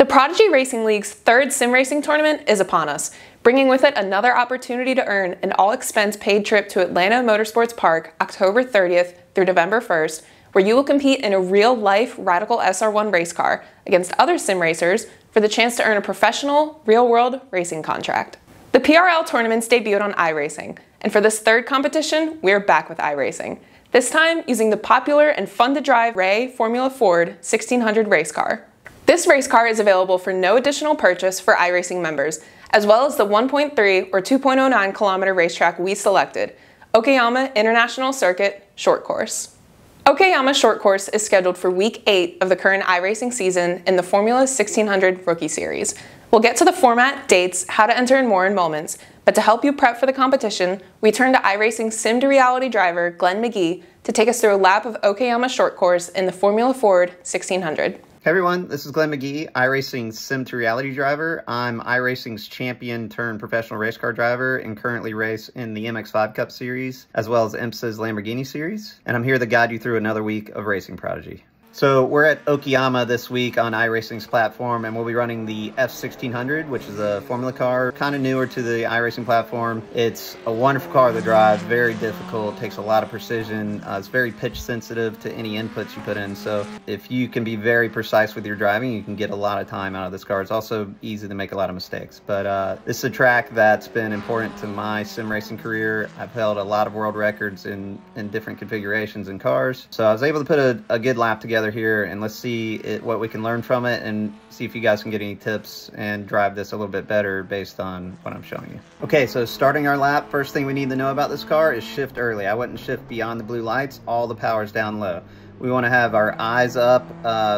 The Prodigy Racing League's third sim racing tournament is upon us, bringing with it another opportunity to earn an all-expense paid trip to Atlanta Motorsports Park October 30th through November 1st, where you will compete in a real-life Radical SR1 race car against other sim racers for the chance to earn a professional, real-world racing contract. The PRL tournaments debuted on iRacing, and for this third competition, we're back with iRacing, this time using the popular and fun-to-drive Ray Formula Ford 1600 race car. This race car is available for no additional purchase for iRacing members, as well as the 1.3 or 2.09 kilometer racetrack we selected, Okayama International Circuit Short Course. Okayama Short Course is scheduled for Week 8 of the current iRacing season in the Formula 1600 Rookie Series. We'll get to the format, dates, how to enter, and more in moments, but to help you prep for the competition, we turn to iRacing Sim2Reality driver Glenn McGee to take us through a lap of Okayama Short Course in the Formula Ford 1600. Hey everyone, this is Glenn McGee, iRacing's Sim2Reality driver. I'm iRacing's champion turned professional race car driver and currently race in the MX5 Cup series, as well as IMSA's Lamborghini series. And I'm here to guide you through another week of racing Prodigy. So we're at Okayama this week on iRacing's platform, and we'll be running the F1600, which is a formula car, kind of newer to the iRacing platform. It's a wonderful car to drive, very difficult, takes a lot of precision. It's very pitch sensitive to any inputs you put in. So if you can be very precise with your driving, you can get a lot of time out of this car. It's also easy to make a lot of mistakes. But this is a track that's been important to my sim racing career. I've held a lot of world records in different configurations in cars. So I was able to put a good lap together here, and let's see what we can learn from it and see if you guys can get any tips and drive this a little bit better based on what I'm showing you. Okay, so starting our lap, first thing we need to know about this car is shift early. I wouldn't shift beyond the blue lights, all the power's down low. We want to have our eyes up,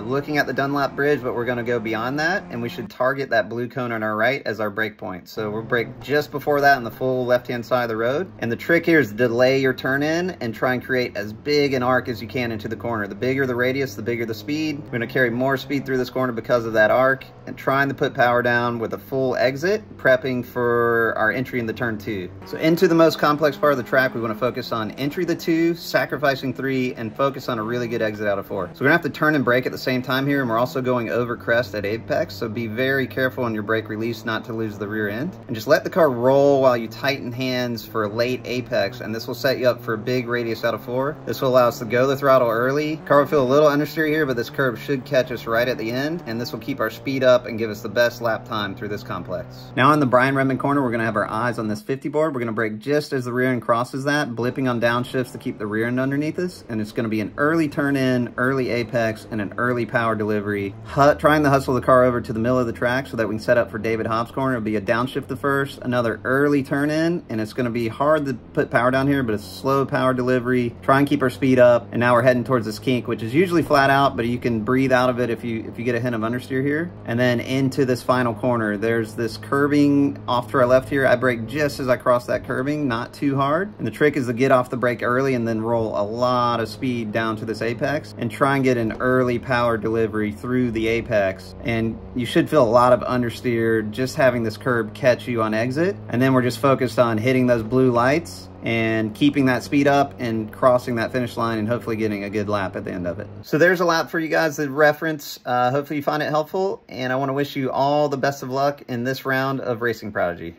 looking at the Dunlap bridge, but we're going to go beyond that, and we should target that blue cone on our right as our brake point. So we'll brake just before that on the full left-hand side of the road. And the trick here is to delay your turn in and try and create as big an arc as you can into the corner. The bigger the radius, the bigger the speed. We're going to carry more speed through this corner because of that arc, and trying to put power down with a full exit, prepping for our entry into turn 2. So into the most complex part of the track, we want to focus on entry the 2, sacrificing 3, and focus on a really good exit out of 4. So we're gonna have to turn and brake at the same time here, and we're also going over crest at apex, so be very careful on your brake release not to lose the rear end. And just let the car roll while you tighten hands for a late apex, and this will set you up for a big radius out of 4. This will allow us to go the throttle early. Car will feel a little understeer here, but this curve should catch us right at the end, and this will keep our speed up and give us the best lap time through this complex. Now on the Brian Redmond corner, we're gonna have our eyes on this 50 board. We're gonna brake just as the rear end crosses that, blipping on downshifts to keep the rear end underneath us, and it's gonna be an early turn in, early apex, and an early power delivery. Trying to hustle the car over to the middle of the track so that we can set up for David Hobbs' corner. It'll be a downshift the first, another early turn in, and it's going to be hard to put power down here, but it's slow power delivery. Try and keep our speed up, and now we're heading towards this kink, which is usually flat out, but you can breathe out of it if you get a hint of understeer here. And then into this final corner, there's this curbing off to our left here. I brake just as I cross that curbing, not too hard. And the trick is to get off the brake early and then roll a lot of speed down to this apex and try and get an early power delivery through the apex. And you should feel a lot of understeer just having this curb catch you on exit. And then we're just focused on hitting those blue lights and keeping that speed up and crossing that finish line and hopefully getting a good lap at the end of it. So there's a lap for you guys to reference. Hopefully you find it helpful, and I want to wish you all the best of luck in this round of Racing Prodigy.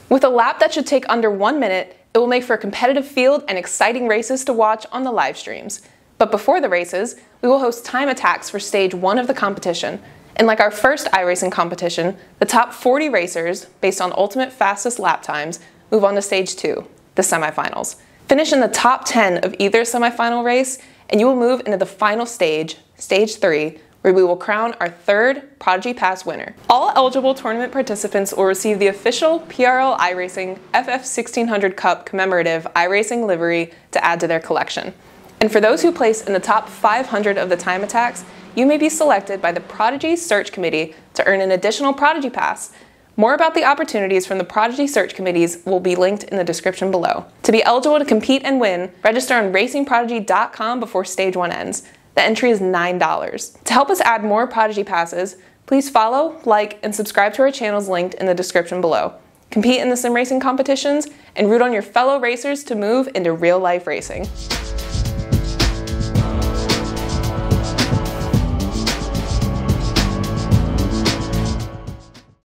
With a lap that should take under 1 minute, it will make for a competitive field and exciting races to watch on the live streams. But before the races, we will host time attacks for stage 1 of the competition. And like our first iRacing competition, the top 40 racers, based on ultimate fastest lap times, move on to stage 2, the semifinals. Finish in the top 10 of either semifinal race, and you will move into the final stage, stage 3, where we will crown our third Prodigy Pass winner. All eligible tournament participants will receive the official PRL iRacing FF1600 Cup commemorative iRacing livery to add to their collection. And for those who place in the top 500 of the time attacks, you may be selected by the Prodigy Search Committee to earn an additional Prodigy Pass. More about the opportunities from the Prodigy Search Committees will be linked in the description below. To be eligible to compete and win, register on racingprodigy.com before stage 1 ends. The entry is $9. To help us add more Prodigy Passes, please follow, like, and subscribe to our channels linked in the description below. Compete in the sim racing competitions and root on your fellow racers to move into real-life racing.